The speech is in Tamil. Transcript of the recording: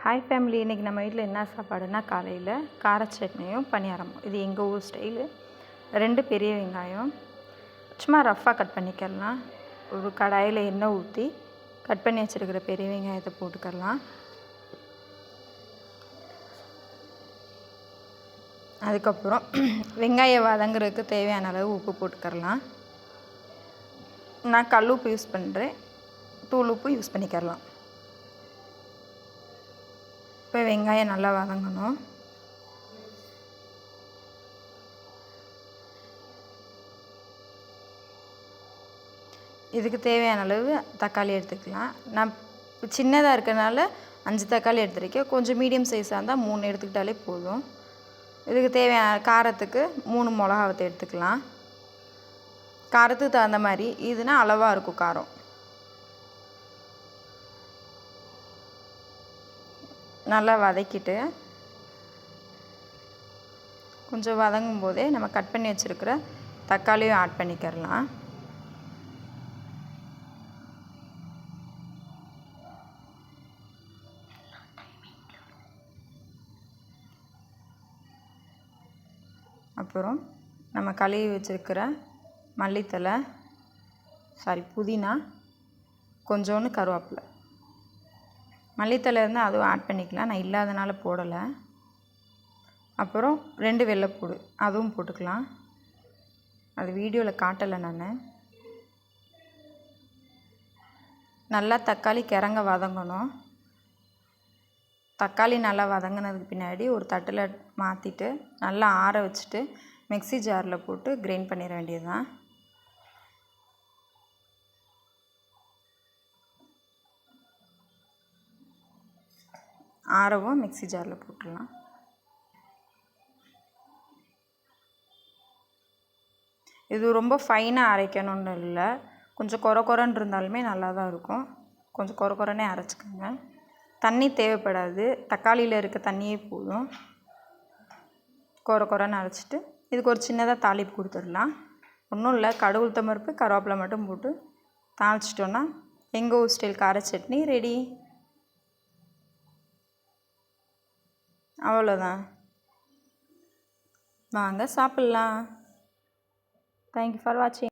ஹாய் ஃபேமிலி, இன்றைக்கி நம்ம வீட்டில் என்ன சாப்பாடுனா காலையில் கார சட்னியும் பணியாரமும். இது எங்கள் ஊர் ஸ்டைலு. 2 பெரிய வெங்காயம் சும்மா ரஃப்பாக கட் பண்ணிக்கலாம். ஒரு கடாயில் எண்ணெய் ஊற்றி கட் பண்ணி வச்சுருக்கிற பெரிய வெங்காயத்தை போட்டுக்கலாம். அதுக்கப்புறம் வெங்காயம் வதங்குறதுக்கு தேவையான அளவு உப்பு போட்டுக்கலாம். நான் கல் உப்பு யூஸ் பண்ணுறேன், தூள் உப்பு யூஸ் பண்ணிக்கலாம். இப்போ வெங்காயம் நல்லா வதங்கணும். இதுக்கு தேவையான அளவு தக்காளி எடுத்துக்கலாம். நான் சின்னதாக இருக்கிறனால 5 தக்காளி எடுத்துருக்கேன். கொஞ்சம் மீடியம் சைஸாக இருந்தால் 3 எடுத்துக்கிட்டாலே போதும். இதுக்கு தேவையான காரத்துக்கு 3 மிளகாவத்தை எடுத்துக்கலாம். காரத்துக்கு தகுந்த மாதிரி, இதுனா அளவாக இருக்கும் காரம். நல்லா வதக்கிட்டு கொஞ்சம் வதங்கும் போதே நம்ம கட் பண்ணி வச்சுருக்கிற தக்காளியும் ஆட் பண்ணிக்கிறலாம். அப்புறம் நம்ம கழுவி வச்சுருக்கிற மல்லித்தலை, புதினா, கொஞ்சோண்டு கருவேப்பிலை. மல்லித்தலை இருந்தால் அதுவும் ஆட் பண்ணிக்கலாம், நான் இல்லாதனால போடலை. அப்புறம் 2 வெள்ளைப்பூடு, அதுவும் போட்டுக்கலாம். அது வீடியோவில் காட்டலை நான். நல்லா தக்காளி கிறங்க வதங்கணும். தக்காளி நல்லா வதங்கினதுக்கு பின்னாடி ஒரு தட்டில் மாற்றிட்டு நல்லா ஆற வச்சுட்டு மிக்ஸி ஜாரில் போட்டு கிரைண்ட் பண்ணிட வேண்டியது தான். ஆறவும் மிக்ஸி ஜாரில் போட்டுடலாம். இது ரொம்ப ஃபைனாக அரைக்கணும்னு இல்லை, கொஞ்சம் கொரன்னு இருந்தாலுமே நல்லா தான் இருக்கும். கொஞ்சம் கொரனே அரைச்சிக்கோங்க. தண்ணி தேவைப்படாது, தக்காளியில் இருக்க தண்ணியே போதும். கொரன்னு அரைச்சிட்டு இதுக்கு ஒரு சின்னதாக தாளிப்பு கொடுத்துடலாம். ஒன்றும் இல்லை, கடுகு, உளுத்தம் பருப்பு, கருவேப்பிலை மட்டும் போட்டு தாளிச்சிட்டோன்னா எங்கள் ஊர் ஸ்டைல் கார சட்னி ரெடி. அவ்வளோதான், வாங்க சாப்பிட்லாம். தேங்க்யூ ஃபார் வாட்சிங்.